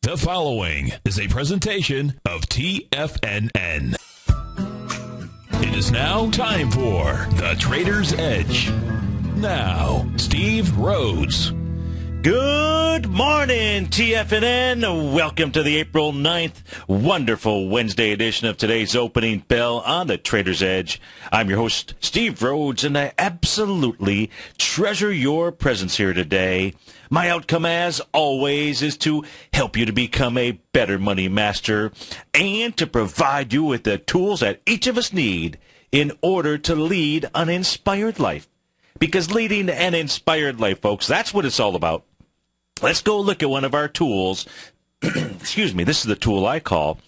The following is a presentation of TFNN. It is now time for The Trader's Edge. Now, Steve Rhodes. Good morning, TFNN. Welcome to the April 9th wonderful Wednesday edition of today's opening bell on the Trader's Edge. I'm your host, Steve Rhodes, and I absolutely treasure your presence here today. My outcome, as always, is to help you to become a better money master and to provide you with the tools that each of us need in order to lead an inspired life. Because leading an inspired life, folks, that's what it's all about. Let's go look at one of our tools. Excuse me, this is the tool I call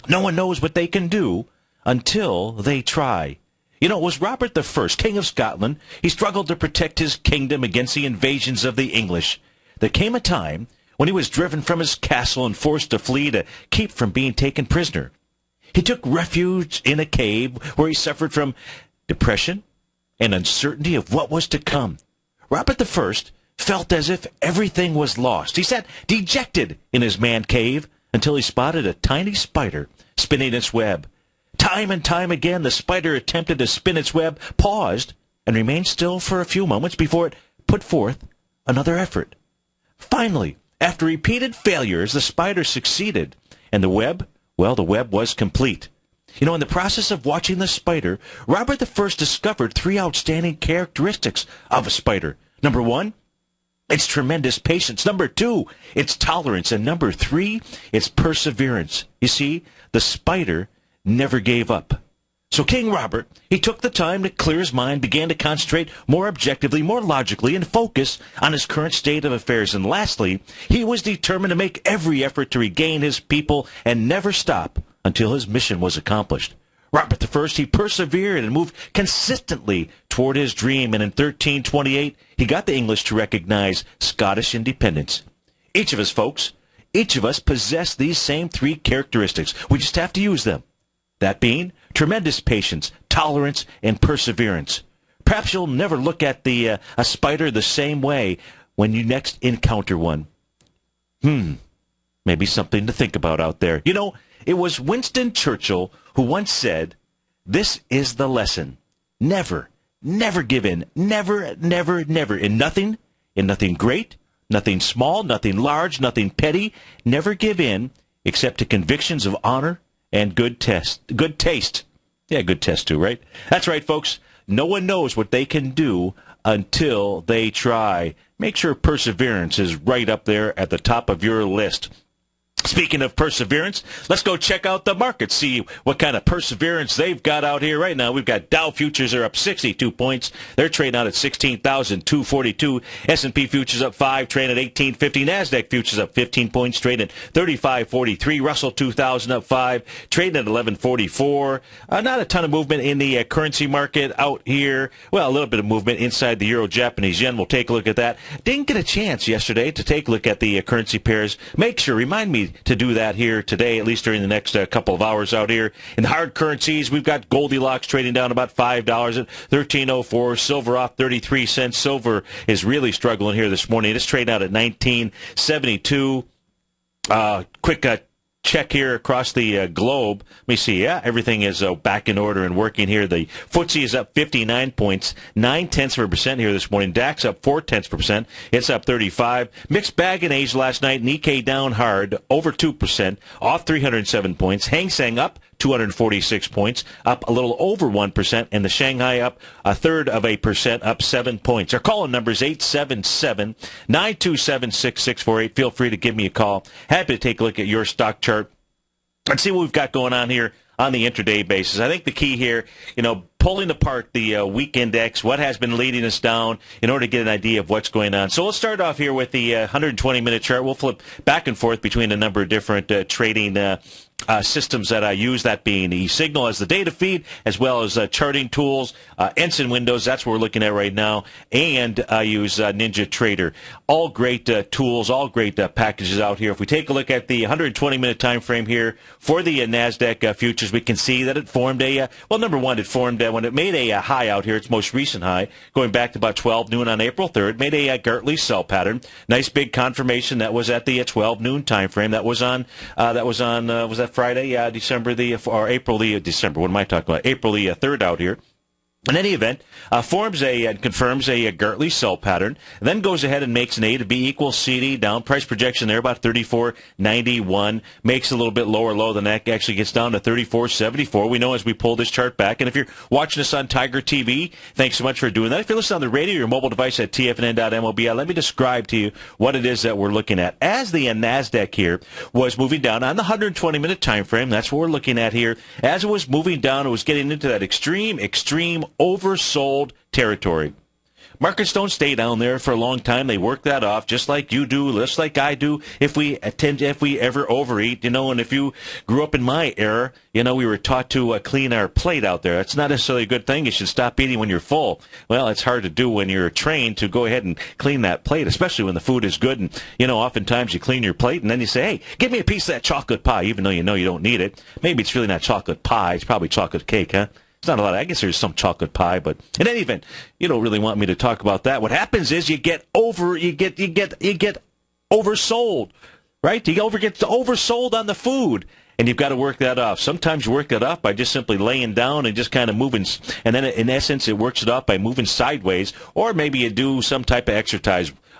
no one knows what they can do until they try. You know, it was Robert I, King of Scotland. He struggled to protect his kingdom against the invasions of the English. There came a time when he was driven from his castle and forced to flee to keep from being taken prisoner. He took refuge in a cave where he suffered from depression and uncertainty of what was to come. Robert I felt as if everything was lost. He sat dejected in his man cave until he spotted a tiny spider spinning its web. Time and time again, the spider attempted to spin its web, paused, and remained still for a few moments before it put forth another effort. Finally, after repeated failures, the spider succeeded, and the web was complete. You know, in the process of watching the spider, Robert I discovered three outstanding characteristics of a spider. Number one, it's tremendous patience. Number two, it's tolerance. And number three, it's perseverance. You see, the spider never gave up. So King Robert, he took the time to clear his mind, began to concentrate more objectively, more logically, and focus on his current state of affairs. And lastly, he was determined to make every effort to regain his people and never stop until his mission was accomplished. Robert I, he persevered and moved consistently toward his dream, and in 1328, he got the English to recognize Scottish independence. Each of us, folks, each of us possess these same three characteristics. We just have to use them. That being tremendous patience, tolerance, and perseverance. Perhaps you'll never look at a spider the same way when you next encounter one. Maybe something to think about out there. You know, it was Winston Churchill who once said, "This is the lesson. Never, never give in. Never, never, never. In nothing great, nothing small, nothing large, nothing petty. Never give in except to convictions of honor and good taste. Yeah, good taste too, right? That's right, folks. No one knows what they can do until they try. Make sure perseverance is right up there at the top of your list. Speaking of perseverance, let's go check out the market, see what kind of perseverance they've got out here right now. We've got Dow futures are up 62 points. They're trading out at 16,242. S&P futures up 5, trading at 1850. NASDAQ futures up 15 points, trading at 3543. Russell 2000 up 5, trading at 1144. Not a ton of movement in the currency market out here. Well, a little bit of movement inside the euro Japanese yen. We'll take a look at that. Didn't get a chance yesterday to take a look at the currency pairs. Remind me to do that here today, at least during the next couple of hours out here. In the hard currencies, we've got Goldilocks trading down about $5 at $13.04. Silver off 33 cents. Silver is really struggling here this morning. It's trading out at $19.72. Quick check here across the globe. Let me see. Yeah, everything is back in order and working here. The FTSE is up 59 points, 0.9% here this morning. DAX up 0.4%. It's up 35. Mixed bag in Asia last night. Nikkei down hard, over 2%, off 307 points. Hang Seng up 246 points, up a little over 1%, and the Shanghai up 0.3%, up 7 points. Our call-in number is 877-927-6648. Feel free to give me a call. Happy to take a look at your stock chart and see what we've got going on here on the intraday basis. I think the key here, pulling apart the week index, what has been leading us down in order to get an idea of what's going on. So let's start off here with the 120-minute chart. We'll flip back and forth between a number of different trading systems that I use, that being eSignal as the data feed, as well as charting tools, Ensign Windows, that's what we're looking at right now, and I use Ninja Trader. All great tools, all great packages out here. If we take a look at the 120-minute time frame here for the NASDAQ futures, we can see that it formed number one, it formed when it made a high out here, its most recent high, going back to about 12 noon on April 3rd, made a Gartley sell pattern. Nice big confirmation that was at the 12 noon time frame. That was on was that Friday, April the 3rd out here. In any event, forms and confirms a Gartley sell pattern, then goes ahead and makes an A to B equals CD, down price projection there about 34.91, makes a little bit lower low than that, actually gets down to 34.74. We know as we pull this chart back, and if you're watching us on TigerTV, thanks so much for doing that. If you're listening on the radio or your mobile device at TFNN.mobi, let me describe to you what it is that we're looking at. As the NASDAQ here was moving down on the 120-minute time frame, that's what we're looking at here. As it was moving down, it was getting into that extreme oversold territory. Markets don't stay down there for a long time. They work that off, just like you do, just like I do. If we ever overeat, and if you grew up in my era, we were taught to clean our plate out there. That's not necessarily a good thing. You should stop eating when you're full. Well, it's hard to do when you're trained to go ahead and clean that plate, especially when the food is good. And, oftentimes you clean your plate and then you say, hey, give me a piece of that chocolate pie, even though you know you don't need it. Maybe it's really not chocolate pie. It's probably chocolate cake, huh? It's not a lot. I guess there's some chocolate pie, but in any event, you don't really want me to talk about that. What happens is you get oversold, right? You get oversold on the food, and you've got to work that off. Sometimes you work that off by just simply laying down and just kind of moving, and then in essence it works it off by moving sideways, or maybe you do some type of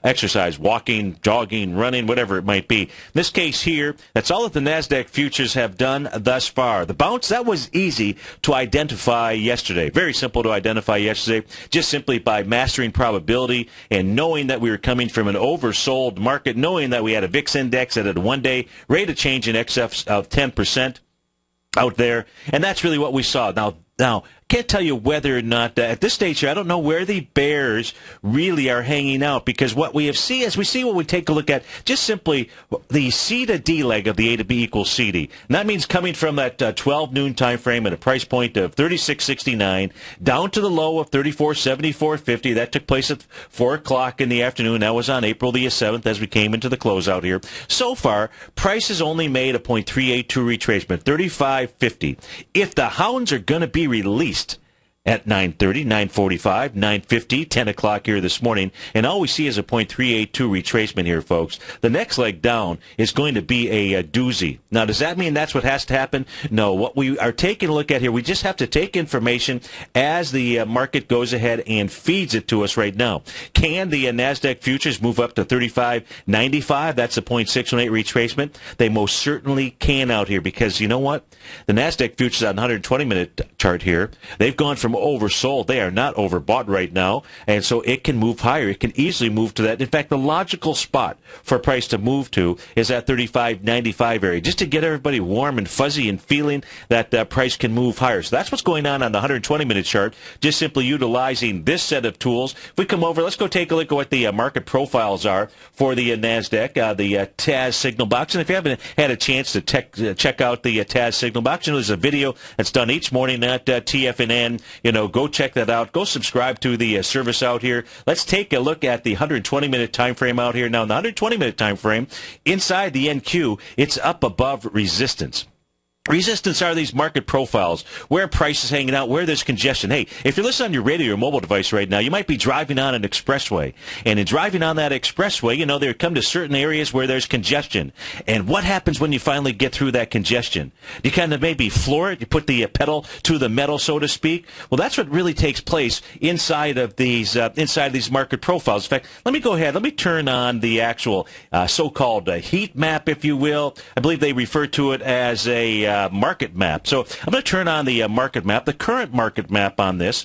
exercise, walking, jogging, running, whatever it might be. In this case here, that's all that the NASDAQ futures have done thus far. The bounce, that was easy to identify yesterday. Very simple to identify yesterday, just simply by mastering probability and knowing that we were coming from an oversold market, knowing that we had a VIX index that had a one-day rate of change in excess of 10% out there, and that's really what we saw. Now, can't tell you whether or not at this stage here, I don't know where the bears really are hanging out, because what we see when we take a look at just simply the C to D leg of the A to B equals CD. And that means coming from that 12 noon time frame at a price point of 36.69 down to the low of 34.74.50. That took place at 4 o'clock in the afternoon. That was on April the 7th as we came into the closeout here. So far, price has only made a 0.382 retracement, 35.50. If the hounds are going to be released at 9:30, 9:45, 9:50, 10 o'clock here this morning, and all we see is a 0.382 retracement here, folks. The next leg down is going to be a doozy. Now, does that mean that's what has to happen? No. What we are taking a look at here, we just have to take information as the market goes ahead and feeds it to us right now. Can the NASDAQ futures move up to 35.95? That's a 0.618 retracement. They most certainly can out here, because you know what? The NASDAQ futures on the 120-minute chart here, they've gone from oversold. They are not overbought right now, and so it can move higher. It can easily move to that. In fact, the logical spot for price to move to is that 35.95 area, just to get everybody warm and fuzzy and feeling that price can move higher. So that's what's going on the 120-minute chart, just simply utilizing this set of tools. If we come over, let's go take a look at what the market profiles are for the NASDAQ, the TAS signal box. And if you haven't had a chance to check out the TAS signal box, there's a video that's done each morning at TFNN. Go check that out. Go subscribe to the service out here. Let's take a look at the 120-minute time frame out here. Now, in the 120-minute time frame, inside the NQ, it's up above resistance. Resistance are these market profiles, where price is hanging out, where there's congestion. Hey, if you're listening on your radio or mobile device right now, you might be driving on an expressway. And in driving on that expressway, there come to certain areas where there's congestion. And what happens when you finally get through that congestion? You kind of maybe floor it, you put the pedal to the metal, so to speak. Well, that's what really takes place inside of these market profiles. In fact, let me turn on the actual so-called heat map, if you will. I believe they refer to it as a market map. So I'm going to turn on the market map, the current market map on this.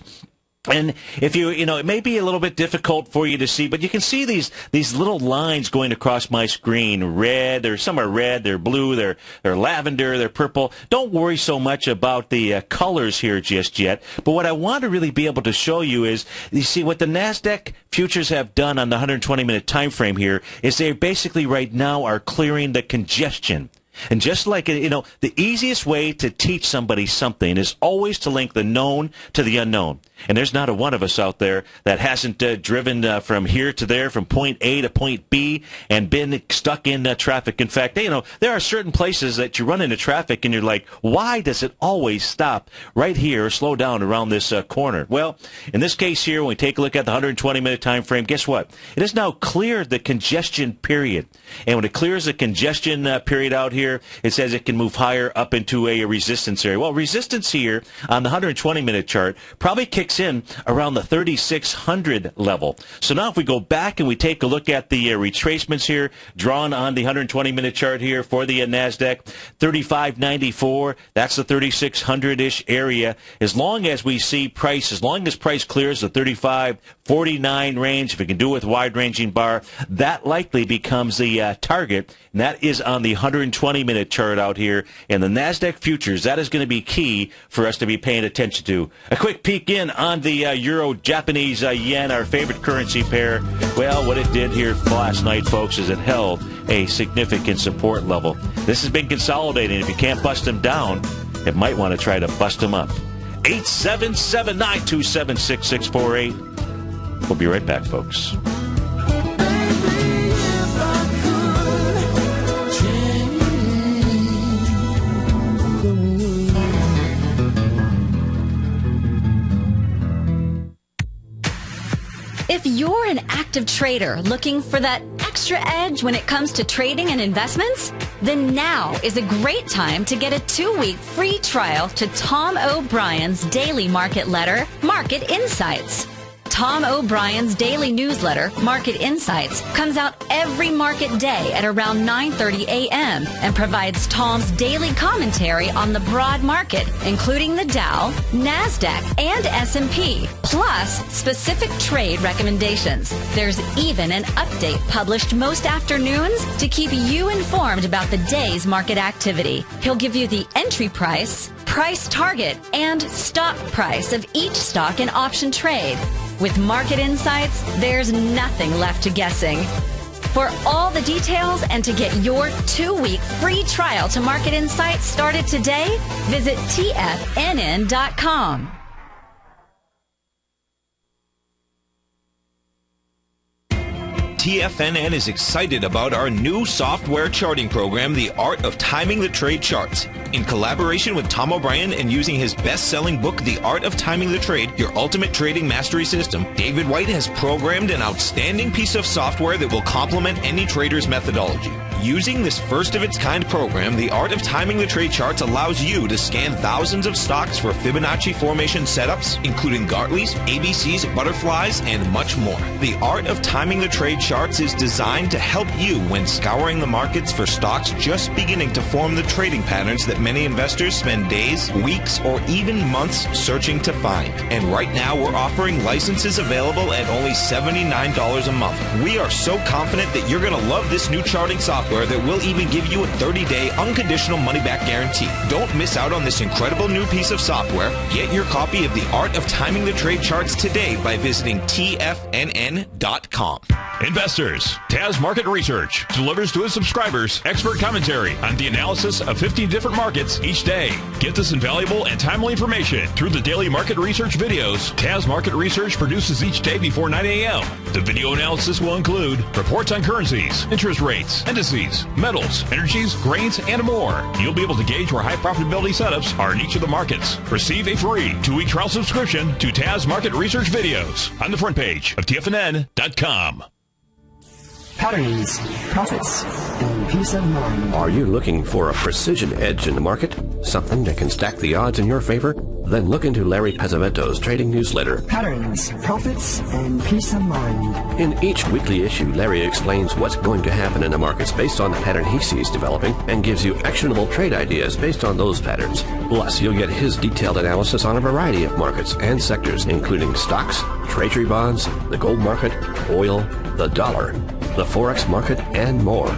And if it may be a little bit difficult for you to see, but you can see these little lines going across my screen. Red, or some are red, they're blue, they're lavender, they're purple. Don't worry so much about the colors here just yet. But what I want to really be able to show you is, you see, what the NASDAQ futures have done on the 120-minute time frame here is they basically right now are clearing the congestion. And just like, the easiest way to teach somebody something is always to link the known to the unknown. And there's not a one of us out there that hasn't driven from here to there, from point A to point B, and been stuck in traffic. In fact, there are certain places that you run into traffic and you're like, why does it always stop right here or slow down around this corner? Well, in this case here, when we take a look at the 120-minute time frame, guess what? It has now cleared the congestion period. And when it clears the congestion period out here, it says it can move higher up into a resistance area. Well, resistance here on the 120-minute chart probably kicks in around the 3,600 level. So now if we go back and we take a look at the retracements here, drawn on the 120-minute chart here for the NASDAQ, 3594, that's the 3,600-ish area. As long as we see price, as long as price clears the 3549 range, if we can do it with wide-ranging bar, that likely becomes the target, and that is on the 120-minute chart out here. And the NASDAQ futures, that is going to be key for us to be paying attention to. A quick peek in on the Euro-Japanese yen, our favorite currency pair. Well, what it did here last night, folks, is it held a significant support level. This has been consolidating. If you can't bust them down, it might want to try to bust them up. 877-927-6648. We'll be right back, folks. If you're an active trader looking for that extra edge when it comes to trading and investments, then now is a great time to get a 2-week free trial to Tom O'Brien's daily market letter, Market Insights. Tom O'Brien's daily newsletter, Market Insights, comes out every market day at around 9:30 a.m. and provides Tom's daily commentary on the broad market, including the Dow, NASDAQ, and S&P, plus specific trade recommendations. There's even an update published most afternoons to keep you informed about the day's market activity. He'll give you the entry price, price target, and stop price of each stock and option trade. With Market Insights, there's nothing left to guessing. For all the details and to get your 2-week free trial to Market Insights started today, visit TFNN.com. TFNN is excited about our new software charting program, The Art of Timing the Trade Charts. In collaboration with Tom O'Brien and using his best-selling book, The Art of Timing the Trade, Your Ultimate Trading Mastery System, David White has programmed an outstanding piece of software that will complement any trader's methodology. Using this first-of-its-kind program, The Art of Timing the Trade Charts allows you to scan thousands of stocks for Fibonacci formation setups, including Gartley's, ABC's, butterflies, and much more. The Art of Timing the Trade Charts is designed to help you when scouring the markets for stocks just beginning to form the trading patterns that many investors spend days, weeks, or even months searching to find. And right now, we're offering licenses available at only $79 a month. We are so confident that you're going to love this new charting software that will even give you a 30-day unconditional money-back guarantee. Don't miss out on this incredible new piece of software. Get your copy of The Art of Timing the Trade Charts today by visiting TFNN.com. Investors, Taz Market Research delivers to its subscribers expert commentary on the analysis of 15 different markets each day. Get this invaluable and timely information through the daily market research videos Taz Market Research produces each day before 9 a.m. The video analysis will include reports on currencies, interest rates, indices, metals, energies, grains, and more. You'll be able to gauge where high profitability setups are in each of the markets. Receive a free 2-week trial subscription to Taz Market Research videos on the front page of TFNN.com. Patterns, profits, and peace of mind. Are you looking for a precision edge in the market? Something that can stack the odds in your favor? Then look into Larry Pezzavento's trading newsletter. Patterns, profits, and peace of mind. In each weekly issue, Larry explains what's going to happen in the markets based on the pattern he sees developing and gives you actionable trade ideas based on those patterns. Plus, you'll get his detailed analysis on a variety of markets and sectors, including stocks, treasury bonds, the gold market, oil, the dollar, the Forex market, and more.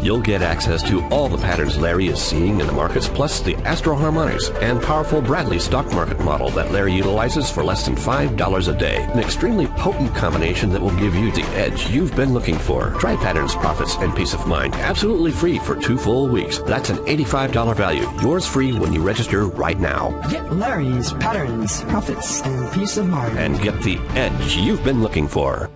You'll get access to all the patterns Larry is seeing in the markets, plus the Astro Harmonics and powerful Bradley stock market model that Larry utilizes for less than $5 a day. An extremely potent combination that will give you the edge you've been looking for. Try patterns, profits, and peace of mind absolutely free for 2 full weeks. That's an $85 value. Yours free when you register right now. Get Larry's patterns, profits, and peace of mind. And get the edge you've been looking for.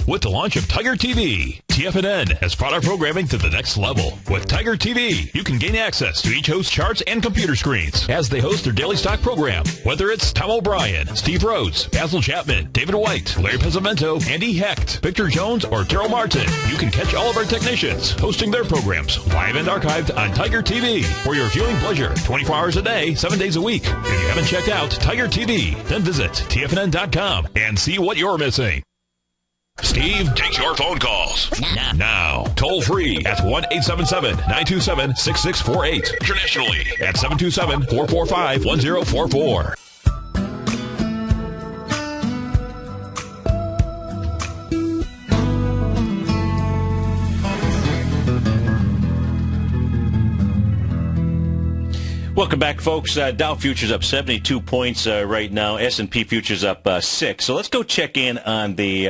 With the launch of TigerTV, TFNN has brought our programming to the next level. With TigerTV, you can gain access to each host's charts and computer screens as they host their daily stock program. Whether it's Tom O'Brien, Steve Rhodes, Basil Chapman, David White, Larry Pezzamento, Andy Hecht, Victor Jones, or Terrell Martin, you can catch all of our technicians hosting their programs live and archived on TigerTV for your viewing pleasure 24 hours a day, 7 days a week. If you haven't checked out TigerTV, then visit TFNN.com and see what you're missing. Steve takes your phone calls now. Toll free at 1-877-927-6648. Internationally at 727-445-1044. Welcome back, folks. Dow futures up 72 points right now. S&P futures up 6. So let's go check in on the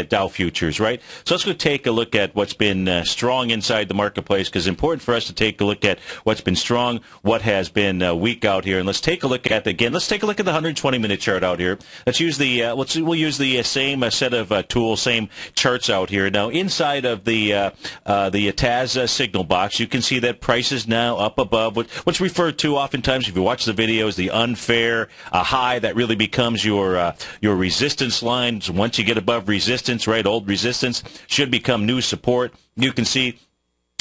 Dow futures, right? So let's go take a look at what's been strong inside the marketplace, because it's important for us to take a look at what's been strong, what has been weak out here, and let's take a look at the 120-minute chart out here. Let's use the we'll use the same set of tools, same charts out here. Now inside of the TAS signal box, you can see that price is now up above what's referred to oftentimes, if you watch the videos, the unfair high that really becomes your resistance lines. Once you get above resistance, right, old resistance should become new support. You can see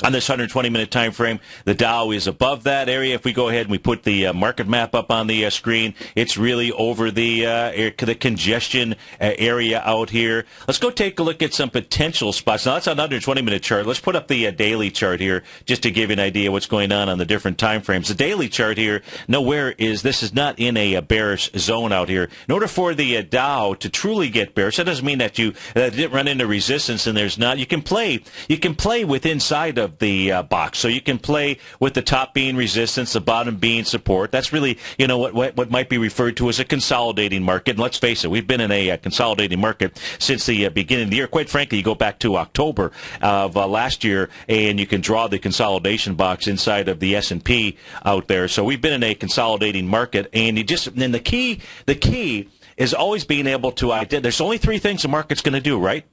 on this 120-minute time frame, the Dow is above that area. If we go ahead and we put the market map up on the screen, it's really over the congestion area out here. Let's go take a look at some potential spots. Now, that's an 120-minute chart. Let's put up the daily chart here just to give you an idea what's going on the different time frames. The daily chart here, this is not in a bearish zone out here. In order for the Dow to truly get bearish, that doesn't mean that you didn't run into resistance and there's not. You can play with inside of the box. So you can play with the top being resistance, the bottom being support. That's really, what might be referred to as a consolidating market. And let's face it, we've been in a consolidating market since the beginning of the year. Quite frankly, you go back to October of last year, and you can draw the consolidation box inside of the S&P out there. So we've been in a consolidating market, and the key is always being able to identify. There's only 3 things the market's going to do, right?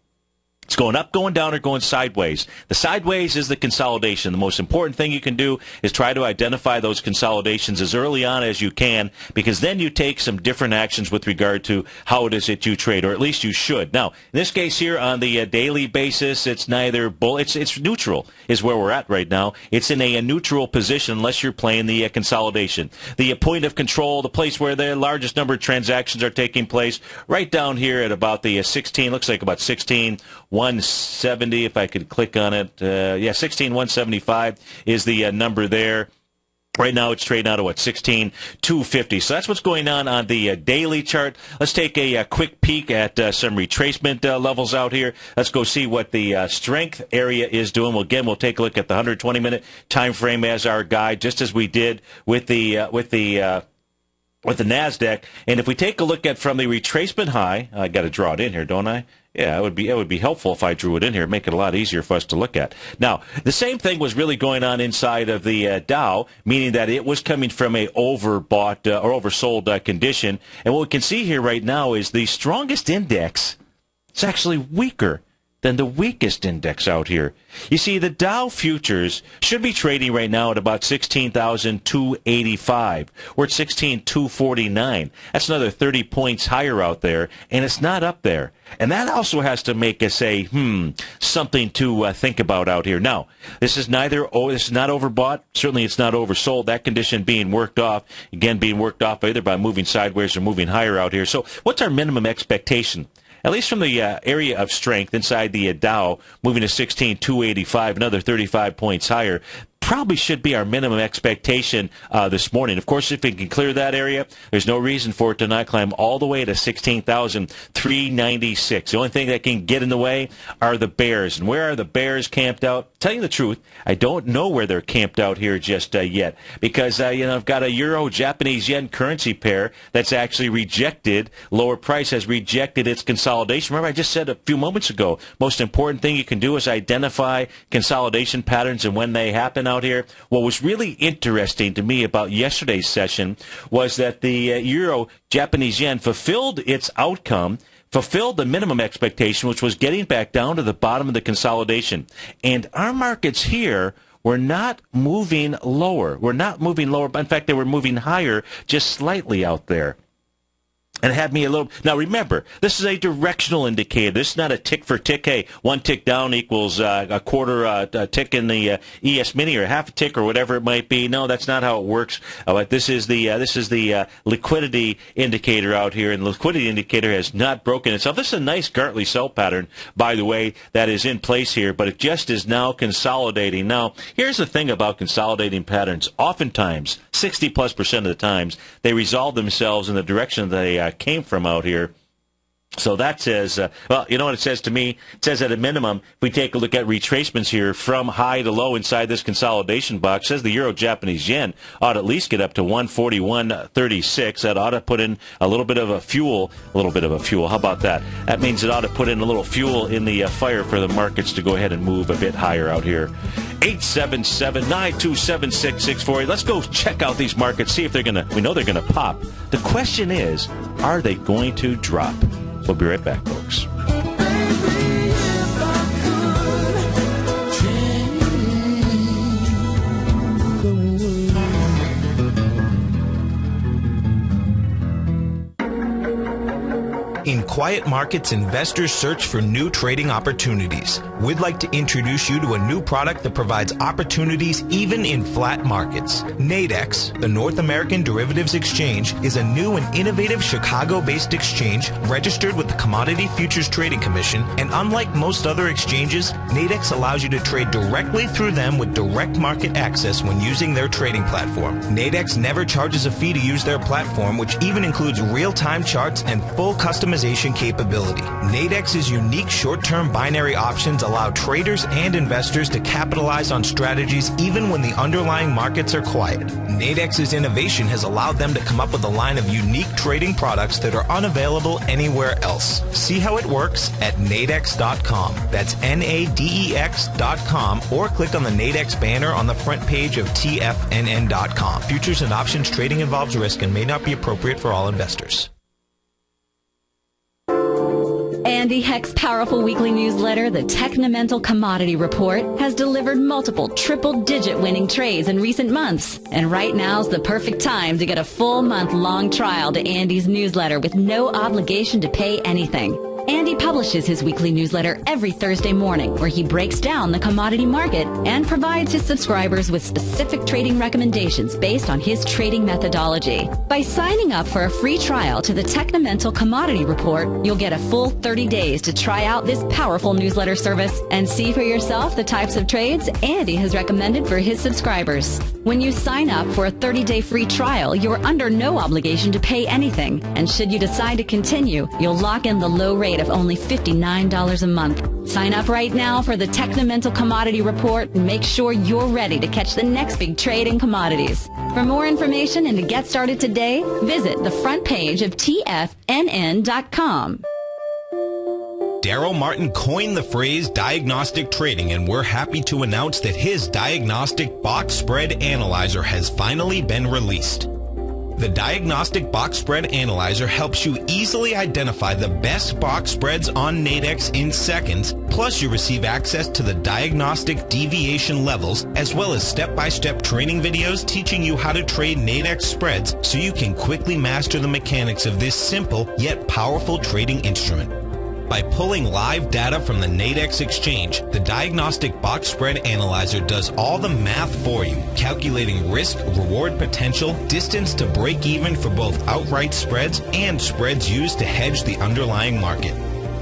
It's going up, going down, or going sideways. The sideways is the consolidation. The most important thing you can do is try to identify those consolidations as early on as you can, because then you take some different actions with regard to how it is that you trade, or at least you should. Now, in this case here, on the daily basis, it's neither bull. It's neutral is where we're at right now. It's in a neutral position unless you're playing the consolidation. The point of control, the place where the largest number of transactions are taking place, right down here at about the 16, looks like about 16,170, if I could click on it. 16,175 is the number there. Right now it's trading out at 16,250. So that's what's going on the daily chart. Let's take a quick peek at some retracement levels out here. Let's go see what the strength area is doing. We'll take a look at the 120-minute time frame as our guide, just as we did with the NASDAQ. And if we take a look at from the retracement high, I got to draw it in here, don't I? Yeah, it would be helpful if I drew it in here, make it a lot easier for us to look at. Now, the same thing was really going on inside of the Dow, meaning that it was coming from a overbought or oversold condition. And what we can see here right now is the strongest index is actually weaker than the weakest index out here. You see, the Dow futures should be trading right now at about 16,285. We're at 16,249. That's another 30 points higher out there, and it's not up there. And that also has to make us say, something to think about out here. Now, this is not overbought. Certainly it's not oversold. That condition being worked off, again, being worked off either by moving sideways or moving higher out here. So what's our minimum expectation? At least from the area of strength inside the Dow, moving to 16,285, another 35 points higher. probably should be our minimum expectation this morning. Of course, if it can clear that area, there's no reason for it to not climb all the way to 16,396. The only thing that can get in the way are the bears. And where are the bears camped out? Tell you the truth, I don't know where they're camped out here just yet, because I've got a euro-Japanese yen currency pair that's actually rejected. Lower price has rejected its consolidation. Remember, I just said a few moments ago, most important thing you can do is identify consolidation patterns and when they happen out here. What was really interesting to me about yesterday's session was that the euro-Japanese yen fulfilled its outcome, fulfilled the minimum expectation, which was getting back down to the bottom of the consolidation. And our markets here were not moving lower. We're not moving lower, but in fact, they were moving higher just slightly out there. And it had me a little... Now, remember, this is a directional indicator. This is not a tick for tick. Hey, one tick down equals a quarter tick in the ES Mini, or half a tick, or whatever it might be. No, that's not how it works. But this is the liquidity indicator out here, and the liquidity indicator has not broken itself. This is a nice Gartley sell pattern, by the way, that is in place here, but it just is now consolidating. Now, here's the thing about consolidating patterns. Oftentimes, 60+% of the times, they resolve themselves in the direction they came from out here. So that says, well, you know what it says to me? It says at a minimum, if we take a look at retracements here from high to low inside this consolidation box, says the euro-Japanese yen ought to at least get up to 141.36. That ought to put in a little bit of a fuel. How about that? That means it ought to put in a little fuel in the fire for the markets to go ahead and move a bit higher out here. 877-927-6648. Let's go check out these markets, see if we know they're going to pop. The question is, are they going to drop? We'll be right back, folks. In quiet markets, investors search for new trading opportunities. We'd like to introduce you to a new product that provides opportunities even in flat markets. Nadex, the North American Derivatives Exchange, is a new and innovative Chicago-based exchange registered with the Commodity Futures Trading Commission, and unlike most other exchanges, Nadex allows you to trade directly through them with direct market access when using their trading platform. Nadex never charges a fee to use their platform, which even includes real-time charts and full customization capability. Nadex's unique short-term binary options allow traders and investors to capitalize on strategies even when the underlying markets are quiet. Nadex's innovation has allowed them to come up with a line of unique trading products that are unavailable anywhere else. See how it works at nadex.com. That's NADEX.com, or click on the Nadex banner on the front page of TFNN.com. Futures and options trading involves risk and may not be appropriate for all investors. Andy Heck's powerful weekly newsletter, the Technomental Commodity Report, has delivered multiple triple-digit winning trades in recent months. And right now's the perfect time to get a full month-long trial to Andy's newsletter with no obligation to pay anything. Andy publishes his weekly newsletter every Thursday morning, where he breaks down the commodity market and provides his subscribers with specific trading recommendations based on his trading methodology. By signing up for a free trial to the Technomental Commodity Report, you'll get a full 30 days to try out this powerful newsletter service and see for yourself the types of trades Andy has recommended for his subscribers. When you sign up for a 30-day free trial, you're under no obligation to pay anything. And should you decide to continue, you'll lock in the low rate of only $59 a month. Sign up right now for the Technomental Commodity Report and make sure you're ready to catch the next big trade in commodities. For more information and to get started today, visit the front page of TFNN.com. Daryl Martin coined the phrase diagnostic trading, and we're happy to announce that his diagnostic box spread analyzer has finally been released. The Diagnostic Box Spread Analyzer helps you easily identify the best box spreads on Nadex in seconds, plus you receive access to the diagnostic deviation levels, as well as step-by-step training videos teaching you how to trade Nadex spreads so you can quickly master the mechanics of this simple yet powerful trading instrument. By pulling live data from the Nadex exchange, the Diagnostic Box Spread Analyzer does all the math for you, calculating risk, reward potential, distance to break even for both outright spreads and spreads used to hedge the underlying market.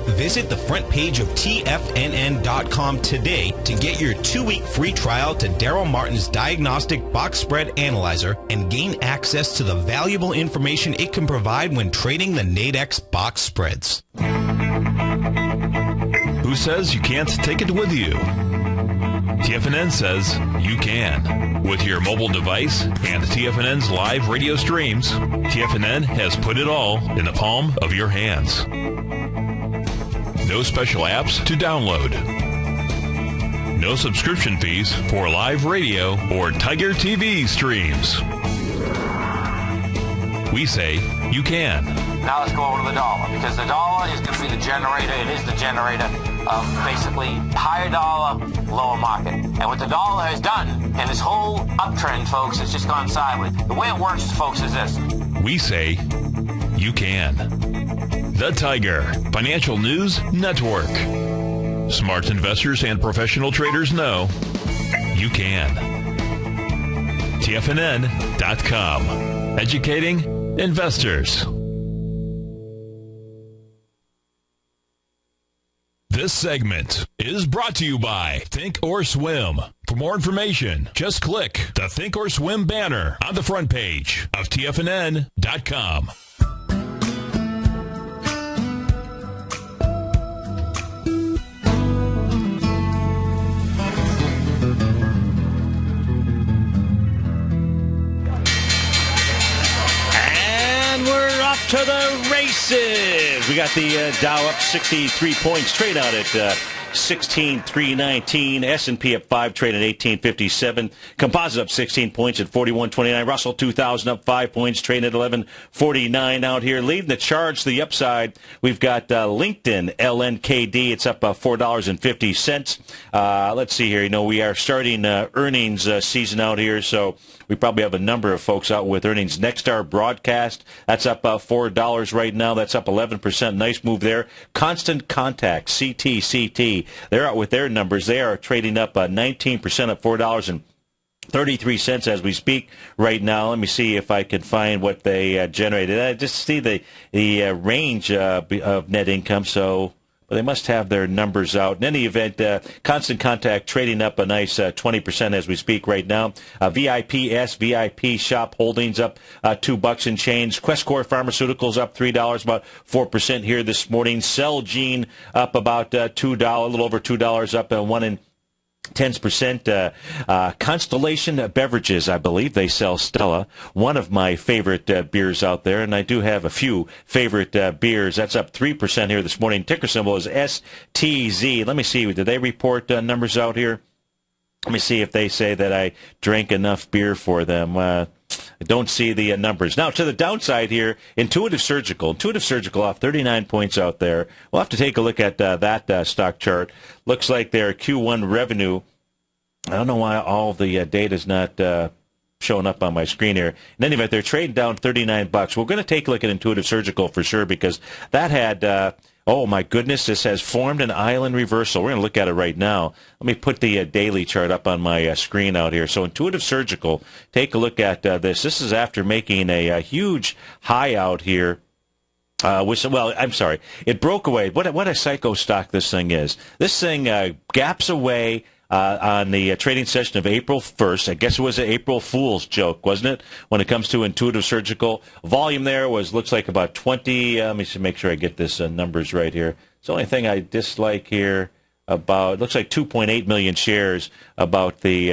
Visit the front page of TFNN.com today to get your 2-week free trial to Daryl Martin's diagnostic box spread analyzer and gain access to the valuable information it can provide when trading the Nadex box spreads. Who says you can't take it with you? TFNN says you can. With your mobile device and TFNN's live radio streams, TFNN has put it all in the palm of your hands. No special apps to download. No subscription fees for live radio or TigerTV streams. We say you can. Now let's go over to the dollar, because the dollar is going to be the generator. It is the generator of basically higher dollar, lower market. And what the dollar has done in this whole uptrend, folks, it's just gone sideways. The way it works, folks, is this. We say you can. The Tiger Financial News Network. Smart investors and professional traders know you can. TFNN.com. Educating investors. This segment is brought to you by Think or Swim. For more information, just click the Think or Swim banner on the front page of TFNN.com. To the races. We got the Dow up 63 points, trade out at 16,319. S&P up 5, trade at 1857. Composite up 16 points at 41.29. Russell 2000 up 5 points, trade at 11.49 out here. Leading the charge to the upside, we've got LinkedIn, LNKD. It's up $4.50. Let's see here. You know, we are starting earnings season out here, so we probably have a number of folks out with earnings. Nexstar Broadcast, that's up $4 right now. That's up 11%. Nice move there. Constant Contact, CT. They're out with their numbers. They are trading up 19%, up $4.33 as we speak right now. Let me see if I can find what they generated. I just see the range of net income, so they must have their numbers out. In any event, Constant Contact trading up a nice 20% as we speak right now. VIP Shop Holdings up $2 and change. Questcor Pharmaceuticals up $3, about 4% here this morning. Celgene up about $2, a little over $2, up 1.10%. Constellation Beverages, I believe they sell Stella, one of my favorite beers out there, and I do have a few favorite beers. That's up 3% here this morning. Ticker symbol is STZ. Let me see, did they report numbers out here? Let me see if they say that I drank enough beer for them. I don't see the numbers. Now, to the downside here, Intuitive Surgical. Intuitive Surgical off 39 points out there. We'll have to take a look at that stock chart. Looks like their Q1 revenue, I don't know why all the data is not showing up on my screen here. In any event, they're trading down $39. We're going to take a look at Intuitive Surgical for sure, because that had... oh, my goodness, this has formed an island reversal. We're going to look at it right now. Let me put the daily chart up on my screen out here. So Intuitive Surgical, take a look at this. This is after making a huge high out here. I'm sorry. It broke away. What a psycho stock this thing is. This thing gaps away on the trading session of April 1st. I guess it was an April Fool's joke, wasn't it? When it comes to Intuitive Surgical, volume there looks like about 20. Let me just make sure I get this numbers right here. It's the only thing I dislike here about, it looks like 2.8 million shares about the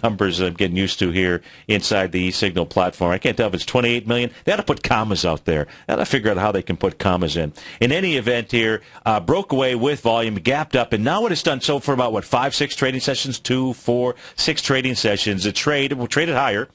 numbers I'm getting used to here inside the eSignal platform. I can't tell if it's 28 million. They ought to put commas out there. They ought to figure out how they can put commas in. In any event here, broke away with volume, gapped up, and now what it's done so for about, 5, 6 trading sessions, 2, 4, 6 trading sessions. It traded higher,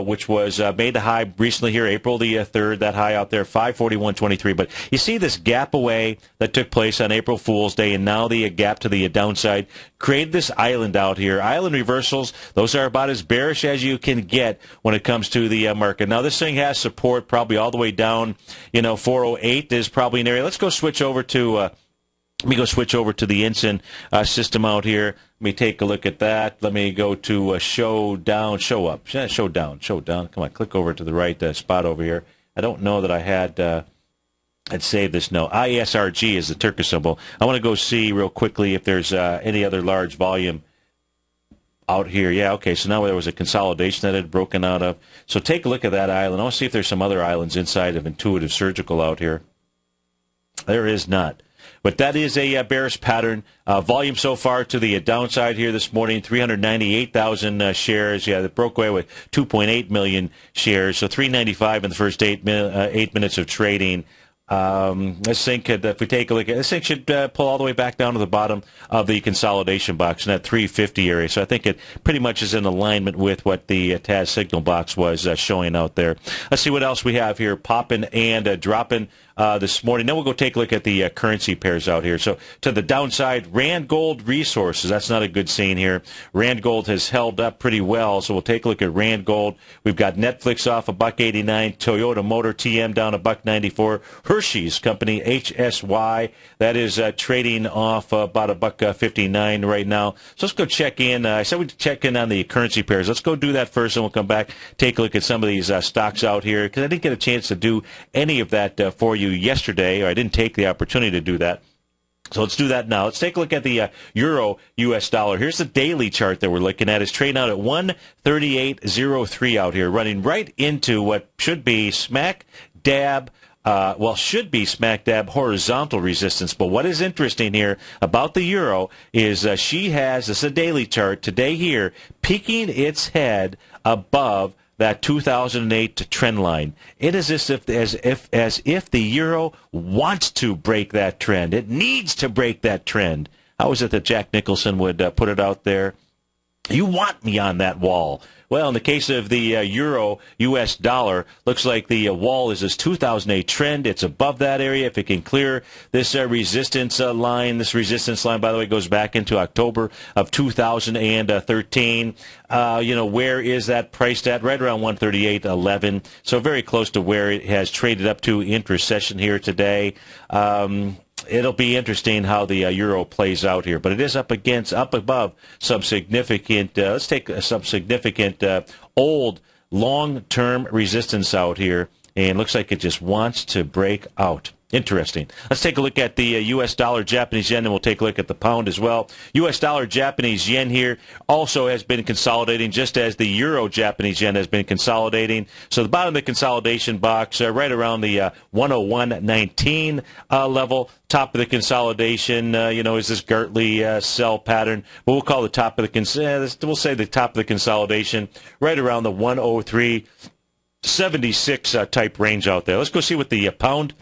which was made the high recently here, April the 3rd, that high out there, 541.23. But you see this gap away that took place on April Fool's Day, and now the gap to the downside created this island out here. Island reversals, those are about as bearish as you can get when it comes to the market. Now, this thing has support probably all the way down, 408 is probably an area. Let's go switch over to... Let me go switch over to the Ensign system out here. Let me take a look at that. Let me go to show down, show up. Show down. Come on, click over to the right spot over here. I don't know that I had Let's save this note. ISRG is the ticker symbol. I want to go see real quickly if there's any other large volume out here. Yeah, okay, so now there was a consolidation that had broken out of. So take a look at that island. I want to see if there's some other islands inside of Intuitive Surgical out here. There is not. But that is a bearish pattern. Volume so far to the downside here this morning, 398,000 shares. Yeah, that broke away with 2.8 million shares. So 395 in the first 8 minutes of trading. This thing could, if we take a look at this thing, should pull all the way back down to the bottom of the consolidation box in that 350 area. So I think it pretty much is in alignment with what the TAS signal box was showing out there. Let's see what else we have here, popping and dropping this morning. Then we'll go take a look at the currency pairs out here. So to the downside, Rand Gold Resources. That's not a good scene here. Rand Gold has held up pretty well, so we'll take a look at Rand Gold. We've got Netflix off $1.89, Toyota Motor TM down $1.94, Hershey's company HSY, that is trading off about $1.59 right now. So let's go check in. I said we'd check in on the currency pairs. Let's go do that first, and we'll come back, take a look at some of these stocks out here, because I didn't get a chance to do any of that for you yesterday, or I didn't take the opportunity to do that. So let's do that now. Let's take a look at the euro U.S. dollar. Here's the daily chart that we're looking at. It's trading out at 138.03 out here, running right into what should be smack dab horizontal resistance. But what is interesting here about the euro is this is a daily chart today here, peeking its head above that 2008 trend line. It is as if the euro wants to break that trend. It needs to break that trend. How is it that Jack Nicholson would put it out there? You want me on that wall. Well, in the case of the euro U.S. dollar, looks like the wall is this 2008 trend. It's above that area. If it can clear this resistance line, by the way, goes back into October of 2013. Where is that priced at? Right around 138.11. So very close to where it has traded up to inter-session here today. It'll be interesting how the euro plays out here, but it is up above some significant. Let's take some significant old long-term resistance out here, and looks like it just wants to break out. Interesting. Let's take a look at the U.S. dollar, Japanese yen, and we'll take a look at the pound as well. U.S. dollar, Japanese yen here also has been consolidating, just as the euro, Japanese yen has been consolidating. So the bottom of the consolidation box, right around the 101.19 level. Top of the consolidation, is this Gartley sell pattern? But we'll call the top of the we'll say the top of the consolidation right around the 103.76 type range out there. Let's go see what the pound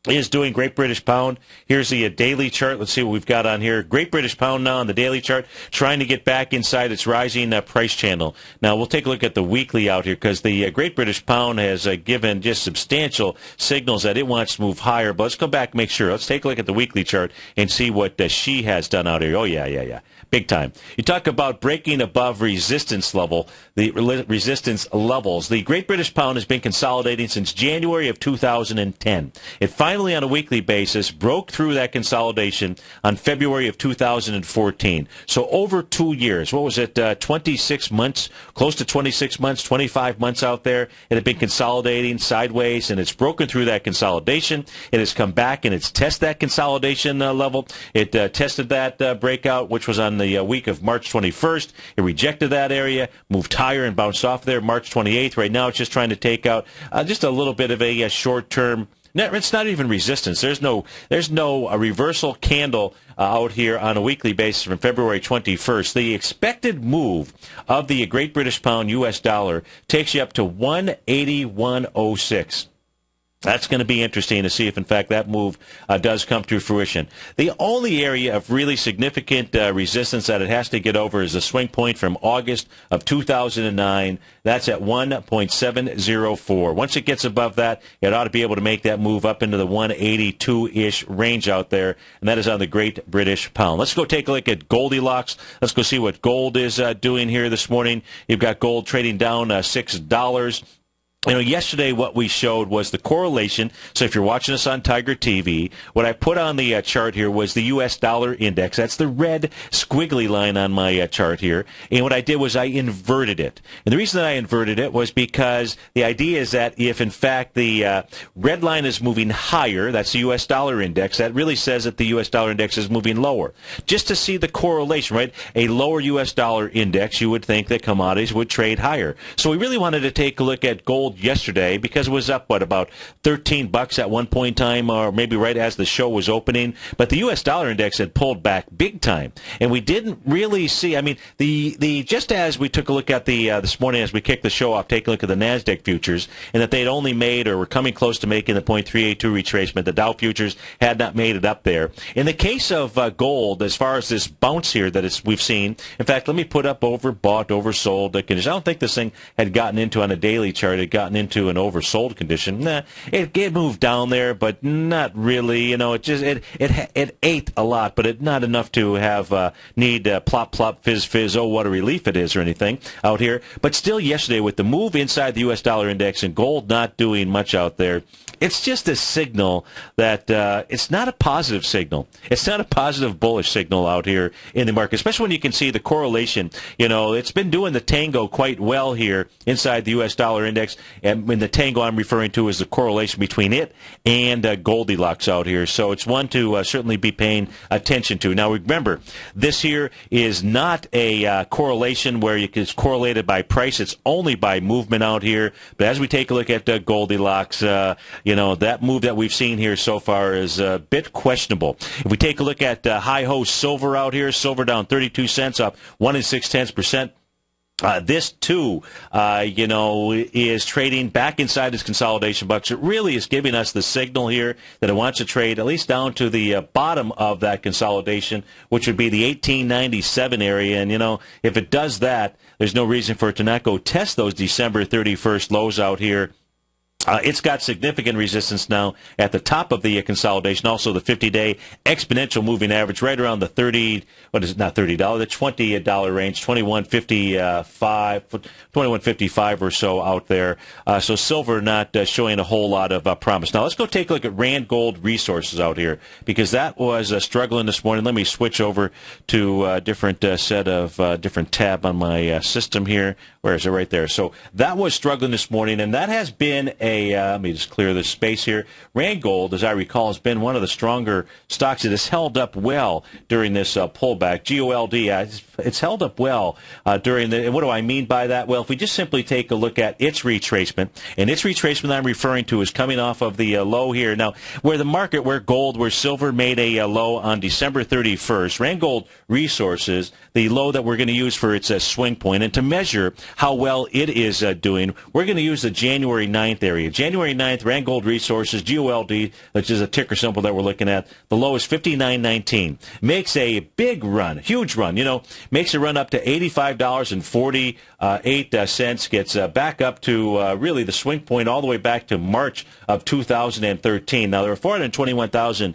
is doing. Great British Pound. Here's the daily chart. Let's see what we've got on here. Great British Pound now on the daily chart, trying to get back inside its rising price channel. Now, we'll take a look at the weekly out here, because the Great British Pound has given just substantial signals that it wants to move higher. But let's go back and make sure. Let's take a look at the weekly chart and see what she has done out here. Oh, yeah. Big time. You talk about breaking above resistance levels. The Great British Pound has been consolidating since January of 2010. It finally, on a weekly basis, broke through that consolidation on February of 2014. So over 2 years. What was it, 26 months, close to 26 months, 25 months out there. It had been consolidating sideways, and it's broken through that consolidation. It has come back, and it's tested that consolidation level. It tested that breakout, which was on the week of March 21st. It rejected that area, moved higher, and bounced off there March 28th. Right now, it's just trying to take out just a little bit of a short-term. It's not even resistance. There's no reversal candle out here on a weekly basis from February 21st. The expected move of the Great British Pound U.S. dollar takes you up to 181.06. That's going to be interesting to see if, in fact, that move does come to fruition. The only area of really significant resistance that it has to get over is the swing point from August of 2009. That's at 1.704. Once it gets above that, it ought to be able to make that move up into the 182-ish range out there, and that is on the Great British Pound. Let's go take a look at Goldilocks. Let's go see what gold is doing here this morning. You've got gold trading down $6. Yesterday what we showed was the correlation. So if you're watching us on TigerTV, what I put on the chart here was the U.S. dollar index. That's the red squiggly line on my chart here. And what I did was I inverted it. And the reason that I inverted it was because the idea is that if, in fact, the red line is moving higher, that's the U.S. dollar index, that really says that the U.S. dollar index is moving lower. Just to see the correlation, right? A lower U.S. dollar index, you would think that commodities would trade higher. So we really wanted to take a look at gold yesterday because it was up, about $13 at one point in time, or maybe right as the show was opening. But the U.S. dollar index had pulled back big time, and we didn't really see. I mean, the just as we took a look at the this morning as we kicked the show off, take a look at the Nasdaq futures, and that they'd only made or were coming close to making the 0.382 retracement. The Dow futures had not made it up there. In the case of gold, as far as this bounce here that we've seen, in fact, let me put up overbought, oversold condition. I don't think this thing had gotten into on a daily chart. It gotten into an oversold condition. It moved down there, but not really. It ate a lot, but not enough to have need plop plop fizz fizz. Oh, what a relief it is, or anything out here. But still, yesterday with the move inside the U.S. dollar index and gold not doing much out there, it's just a signal that it's not a positive signal. It's not a positive bullish signal out here in the market, especially when you can see the correlation. It's been doing the tango quite well here inside the U.S. dollar index, and when the tango I'm referring to is the correlation between it and Goldilocks out here. So it's one to certainly be paying attention to. Now remember, this here is not a correlation where it's correlated by price. It's only by movement out here. But as we take a look at Goldilocks, that move that we've seen here so far is a bit questionable. If we take a look at high-ho silver out here, silver down 32 cents, up 1 6/10%. This, too, is trading back inside its consolidation box. It really is giving us the signal here that it wants to trade at least down to the bottom of that consolidation, which would be the 1897 area. And, if it does that, there's no reason for it to not go test those December 31st lows out here. It's got significant resistance now at the top of the consolidation. Also, the 50-day exponential moving average right around the the $20 range, 21.55 or so out there. So silver not showing a whole lot of promise. Now, let's go take a look at Rand Gold Resources out here, because that was struggling this morning. Let me switch over to a different set of different tab on my system here. Where is it? Right there. So that was struggling this morning, and that has been let me just clear this space here. Rand Gold, as I recall, has been one of the stronger stocks. It has held up well during this pullback. GOLD, it's held up well during the, and what do I mean by that? Well, if we just simply take a look at its retracement, and its retracement I'm referring to is coming off of the low here. Now, where silver made a low on December 31st, Rand Gold Resources, the low that we're going to use for its swing point, and to measure how well it is doing, we're going to use the January 9th area. January 9th, Rand Gold Resources, GOLD, which is a ticker symbol that we're looking at, the low is 59.19. Makes a big run, huge run, makes a run up to $85.48, gets back up to really the swing point all the way back to March of 2013. Now, there are 421,000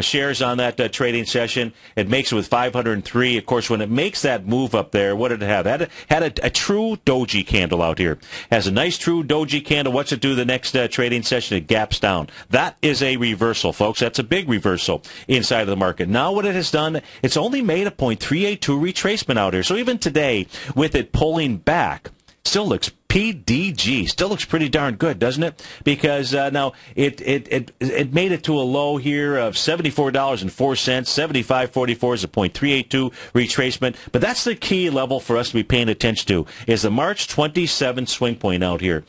shares on that trading session. It makes it with 503. Of course, when it makes that move up there, what did it have? It had a true doji candle out here. Has a nice true doji candle. What's it do the next trading session? It gaps down. That is a reversal, folks. That's a big reversal inside of the market. Now what it has done, it's only made a 0.382 retracement out here. So even today, with it pulling back, still looks PDG. Still looks pretty darn good, doesn't it? Because now it made it to a low here of $74.04. 75.44 is a 0.382 retracement. But that's the key level for us to be paying attention to, is the March 27th swing point out here.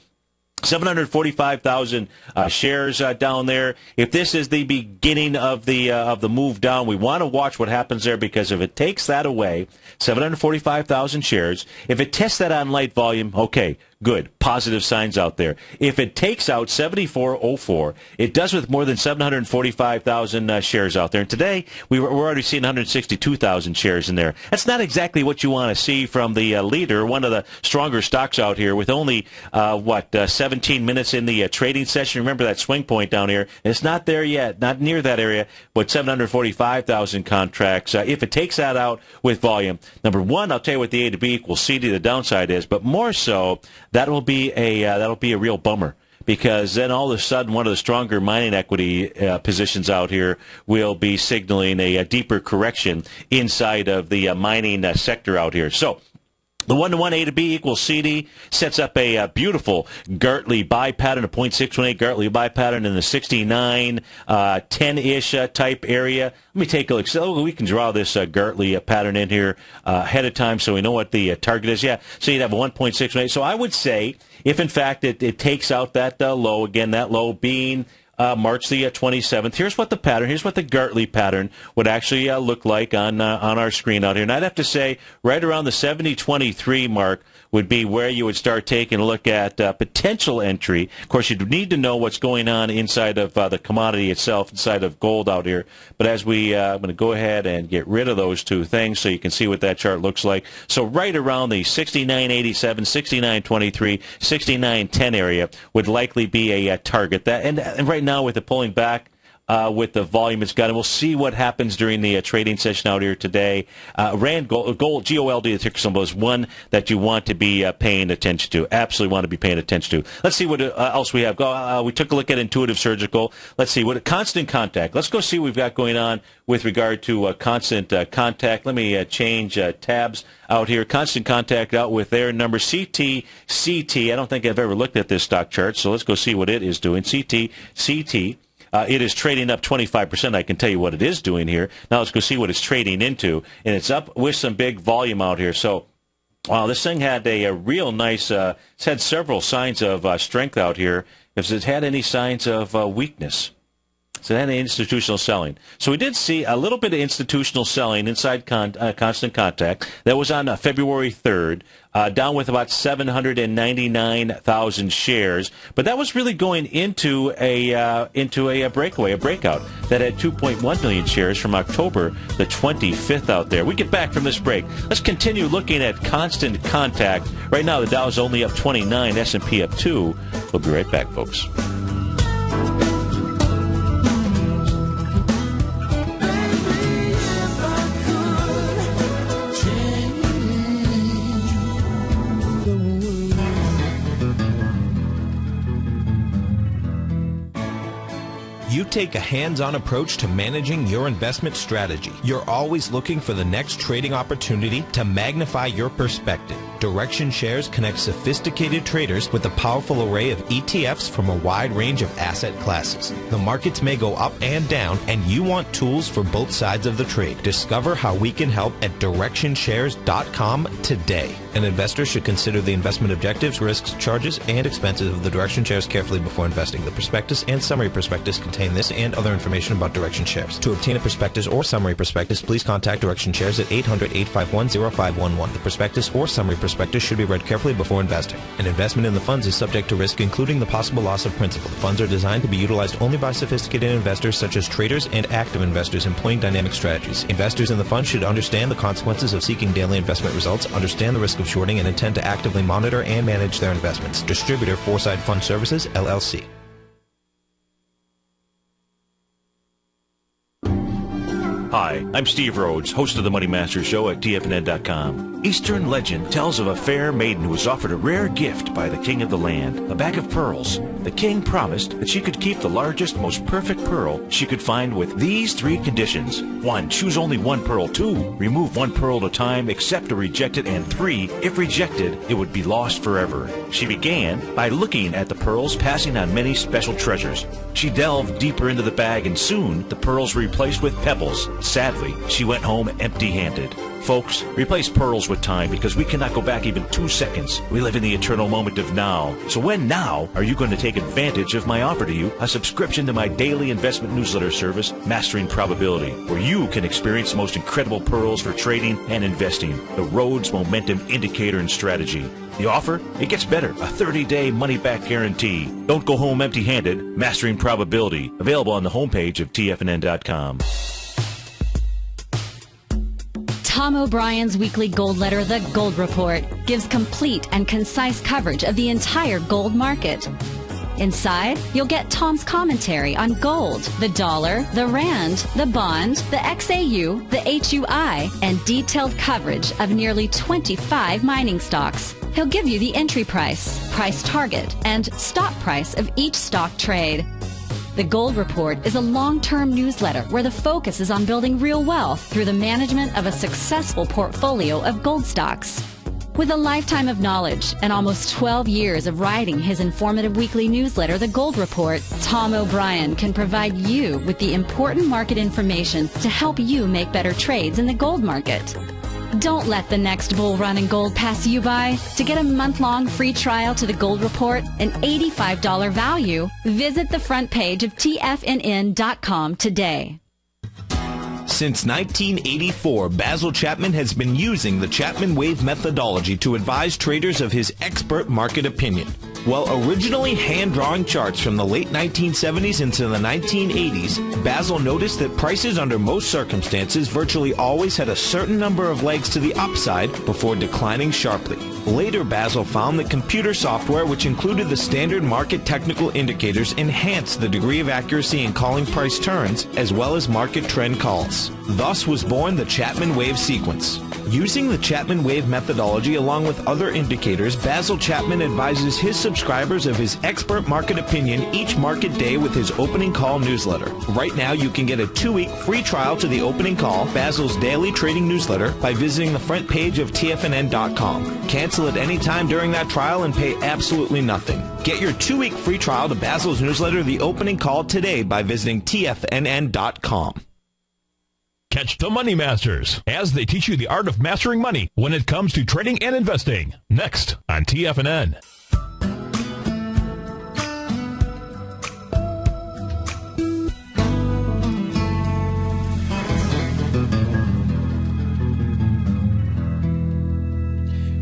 745,000 shares down there. If this is the beginning of the move down, we want to watch what happens there, because if it takes that away, 745,000 shares, if it tests that on light volume, okay, good, positive signs out there. If it takes out 74.04, it does with more than 745,000 shares out there. And today, we're already seeing 162,000 shares in there. That's not exactly what you want to see from the leader, one of the stronger stocks out here, with only, 17 minutes in the trading session. Remember that swing point down here. And it's not there yet, not near that area, but 745,000 contracts. If it takes that out with volume, number one, I'll tell you what the A to B equals C to the downside is, but more so, that'll be a real bummer. Because then all of a sudden, one of the stronger mining equity positions out here will be signaling a deeper correction inside of the mining sector out here. So the 1-to-1 A to B equals CD sets up a beautiful Gartley buy pattern, a 0.618 Gartley buy pattern in the 69, 10-ish type area. Let me take a look. So we can draw this Gartley pattern in here ahead of time so we know what the target is. Yeah, so you'd have a 1.618. So I would say if, in fact, it takes out that low, again, that low being March the 27th. Here's what the Gartley pattern would actually look like on our screen out here. And I'd have to say right around the 70.23 mark would be where you would start taking a look at potential entry. Of course, you'd need to know what's going on inside of the commodity itself, inside of gold out here. But as I'm going to go ahead and get rid of those two things so you can see what that chart looks like. So right around the 69.87, 69.23, 69.10 area would likely be a target. And right now with the pulling back, with the volume it's got, and we'll see what happens during the trading session out here today. Rand Gold, GOLD, the ticker symbol, is one that you want to be paying attention to. Absolutely want to be paying attention to. Let's see what else we have. We took a look at Intuitive Surgical. Let's see what Constant Contact. Let's go see what we've got going on with regard to Constant Contact. Let me change tabs out here. Constant Contact out with their number CT. I don't think I've ever looked at this stock chart, so let's go see what it is doing. CT. It is trading up 25%. I can tell you what it is doing here. Now let's go see what it's trading into. And it's up with some big volume out here. So, wow, this thing had a real nice, it's had several signs of strength out here. If it had any signs of weakness. So it had any institutional selling. So we did see a little bit of institutional selling inside Constant Contact. That was on February 3rd, down with about 799,000 shares. But that was really going into a breakout that had 2.1 million shares from October the 25th out there. We get back from this break. Let's continue looking at Constant Contact. Right now, the Dow is only up 29, S&P up 2. We'll be right back, folks. You take a hands-on approach to managing your investment strategy. You're always looking for the next trading opportunity to magnify your perspective. Direction Shares connects sophisticated traders with a powerful array of ETFs from a wide range of asset classes. The markets may go up and down, and you want tools for both sides of the trade. Discover how we can help at DirectionShares.com today. An investor should consider the investment objectives, risks, charges, and expenses of the Direction Shares carefully before investing. The prospectus and summary prospectus contain this and other information about Direction Shares. To obtain a prospectus or summary prospectus, please contact Direction Shares at 800-851-0511. The prospectus or summary prospectus should be read carefully before investing. An investment in the funds is subject to risk, including the possible loss of principal. The funds are designed to be utilized only by sophisticated investors such as traders and active investors employing dynamic strategies. Investors in the fund should understand the consequences of seeking daily investment results, understand the risk of shorting, and intend to actively monitor and manage their investments. Distributor, Foresight Fund Services, LLC. Hi, I'm Steve Rhodes, host of the Money Master Show at TFNN.com. Eastern legend tells of a fair maiden who was offered a rare gift by the king of the land, a bag of pearls. The king promised that she could keep the largest, most perfect pearl she could find with these 3 conditions. 1, choose only 1 pearl. 2, remove 1 pearl at a time, accept or reject it. And 3, if rejected, it would be lost forever. She began by looking at the pearls, passing on many special treasures. She delved deeper into the bag, and soon the pearls were replaced with pebbles. Sadly, she went home empty-handed. Folks, replace pearls with time, because we cannot go back even 2 seconds. We live in the eternal moment of now. So when now are you going to take advantage of my offer to you, a subscription to my daily investment newsletter service, Mastering Probability, where you can experience the most incredible pearls for trading and investing, the Rhodes Momentum Indicator and Strategy. The offer? It gets better. A 30-day money-back guarantee. Don't go home empty-handed. Mastering Probability. Available on the homepage of TFNN.com. Tom O'Brien's weekly gold letter, The Gold Report, gives complete and concise coverage of the entire gold market. Inside, you'll get Tom's commentary on gold, the dollar, the rand, the bond, the XAU, the HUI, and detailed coverage of nearly 25 mining stocks. He'll give you the entry price, price target, and stop price of each stock trade. The Gold Report is a long-term newsletter where the focus is on building real wealth through the management of a successful portfolio of gold stocks. With a lifetime of knowledge and almost 12 years of writing his informative weekly newsletter, The Gold Report, Tom O'Brien can provide you with the important market information to help you make better trades in the gold market. Don't let the next bull run in gold pass you by. To get a month-long free trial to the Gold Report, an $85 value, visit the front page of TFNN.com today. Since 1984, Basil Chapman has been using the Chapman Wave methodology to advise traders of his expert market opinion. While originally hand-drawing charts from the late 1970s into the 1980s, Basil noticed that prices under most circumstances virtually always had a certain number of legs to the upside before declining sharply. Later, Basil found that computer software, which included the standard market technical indicators, enhanced the degree of accuracy in calling price turns, as well as market trend calls. Thus was born the Chapman Wave sequence. Using the Chapman Wave methodology along with other indicators, Basil Chapman advises his subscribers of his expert market opinion each market day with his opening call newsletter. Right now, you can get a 2-week free trial to the opening call, Basil's daily trading newsletter, by visiting the front page of TFNN.com. Cancel at any time during that trial and pay absolutely nothing. Get your 2-week free trial to Basil's newsletter, The Opening Call, today by visiting TFNN.com. Catch the Money Masters as they teach you the art of mastering money when it comes to trading and investing. Next on TFNN.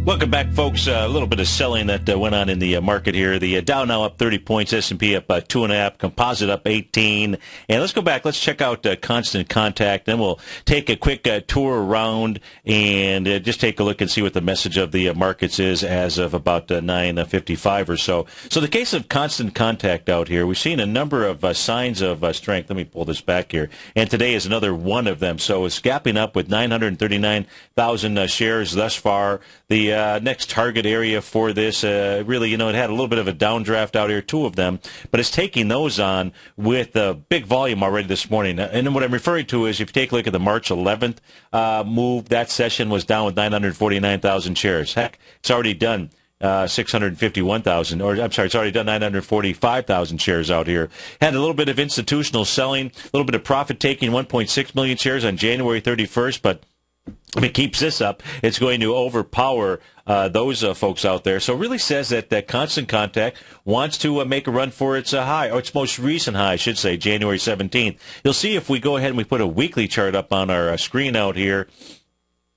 Welcome back, folks. A little bit of selling that went on in the market here. The Dow now up 30 points, S&P up 2.5, Composite up 18. And let's go back. Let's check out Constant Contact. Then we'll take a quick tour around and just take a look and see what the message of the markets is as of about 9:55 or so. So the case of Constant Contact out here, we've seen a number of signs of strength. Let me pull this back here. And today is another one of them. So it's gapping up with 939,000 shares thus far. The next target area for this, really, it had a little bit of a downdraft out here, 2 of them, but it's taking those on with a big volume already this morning. And what I'm referring to is if you take a look at the March 11th move, that session was down with 949,000 shares. Heck, it's already done 651,000, or I'm sorry, it's already done 945,000 shares out here. Had a little bit of institutional selling, a little bit of profit taking, 1.6 million shares on January 31st, but if it keeps this up, it's going to overpower those folks out there. So it really says that Constant Contact wants to make a run for its high, or its most recent high, I should say, January 17th. You'll see if we go ahead and we put a weekly chart up on our screen out here.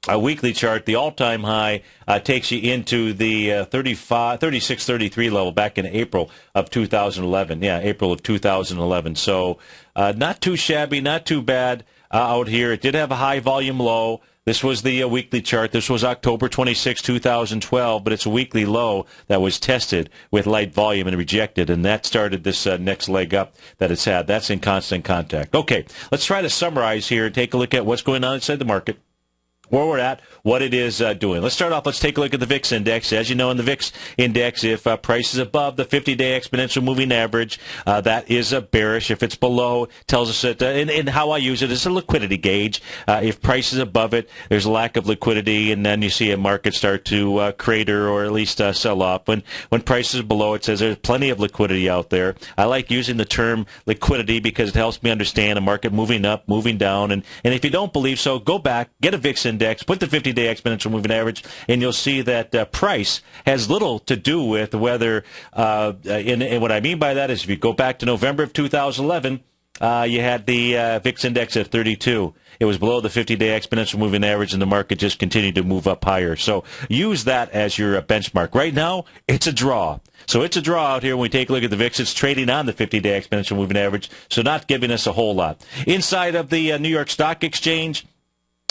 A weekly chart, the all-time high takes you into the 36.33 level back in April of 2011. Yeah, April of 2011. So not too shabby, not too bad out here. It did have a high volume low. This was the weekly chart. This was October 26, 2012, but it's a weekly low that was tested with light volume and rejected, and that started this next leg up that it's had. That's in Constant Contact. Okay, let's try to summarize here and take a look at what's going on inside the market, where we're at, what it is doing. Let's start off. Let's take a look at the VIX index. As you know, in the VIX index, if price is above the 50-day exponential moving average, that is bearish. If it's below, tells us that, and how I use it is a liquidity gauge. If price is above it, there's a lack of liquidity, and then you see a market start to crater or at least sell off. When price is below, it says there's plenty of liquidity out there. I like using the term liquidity because it helps me understand a market moving up, moving down, and if you don't believe so, go back, get a VIX index, put the 50-day exponential moving average, and you'll see that price has little to do with whether, and what I mean by that is if you go back to November of 2011, you had the VIX index at 32. It was below the 50-day exponential moving average, and the market just continued to move up higher. So use that as your benchmark. Right now, it's a draw. So it's a draw out here when we take a look at the VIX. It's trading on the 50-day exponential moving average, so not giving us a whole lot. Inside of the New York Stock Exchange,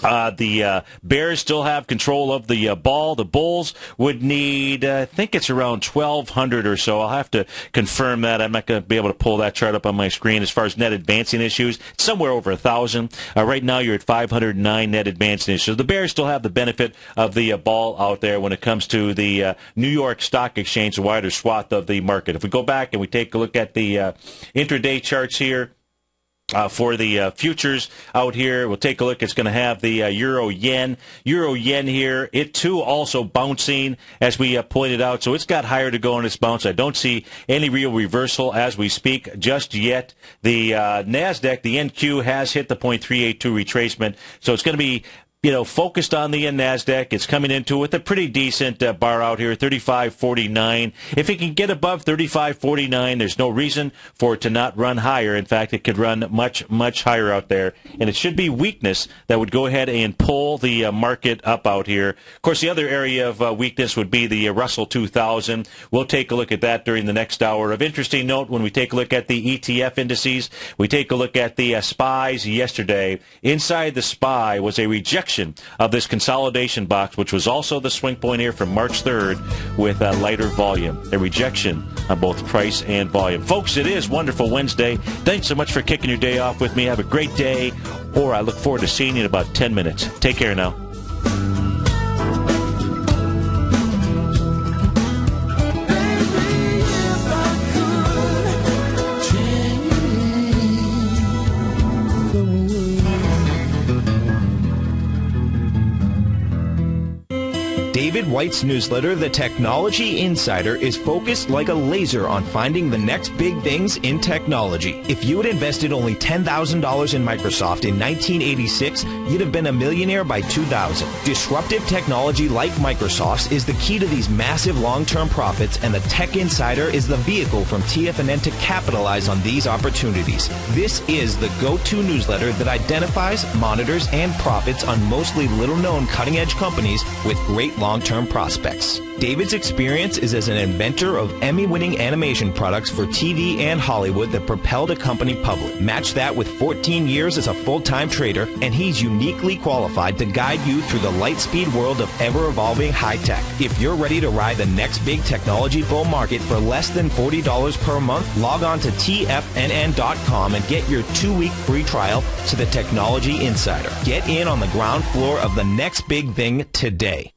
The Bears still have control of the ball. The Bulls would need, I think it's around 1,200 or so. I'll have to confirm that. I'm not going to be able to pull that chart up on my screen. As far as net advancing issues, it's somewhere over 1,000. Right now, you're at 509 net advancing issues. The Bears still have the benefit of the ball out there when it comes to the New York Stock Exchange, the wider swath of the market. If we go back and we take a look at the intraday charts here, for the futures out here, we'll take a look. It's going to have the euro-yen. Euro-yen here, it too also bouncing, as we pointed out. So it's got higher to go on its bounce. I don't see any real reversal as we speak just yet. The NASDAQ, the NQ, has hit the 0.382 retracement. So it's going to be focused on the NASDAQ. It's coming into with a pretty decent bar out here, 35.49. If it can get above 35.49, there's no reason for it to not run higher. In fact, it could run much, much higher out there. And it should be weakness that would go ahead and pull the market up out here. Of course, the other area of weakness would be the Russell 2000. We'll take a look at that during the next hour. Of interesting note, when we take a look at the ETF indices, we take a look at the SPYs yesterday. Inside the SPY was a rejection of this consolidation box, which was also the swing point here from March 3rd with a lighter volume. A rejection on both price and volume. Folks, it is Wonderful Wednesday. Thanks so much for kicking your day off with me. Have a great day, or I look forward to seeing you in about 10 minutes. Take care now. David White's newsletter, The Technology Insider, is focused like a laser on finding the next big things in technology. If you had invested only $10,000 in Microsoft in 1986, you'd have been a millionaire by 2000. Disruptive technology like Microsoft's is the key to these massive long-term profits, and the Tech Insider is the vehicle from TFNN to capitalize on these opportunities. This is the go-to newsletter that identifies, monitors, and profits on mostly little-known cutting-edge companies with great long-term prospects. David's experience is as an inventor of Emmy-winning animation products for TV and Hollywood that propelled a company public. Match that with 14 years as a full-time trader, and he's uniquely qualified to guide you through the light-speed world of ever-evolving high-tech. If you're ready to ride the next big technology bull market for less than $40 per month, log on to TFNN.com and get your 2-week free trial to the Technology Insider. Get in on the ground floor of the next big thing today.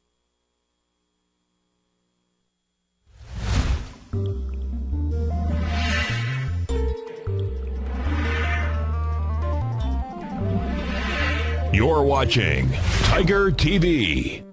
You're watching Tiger TV.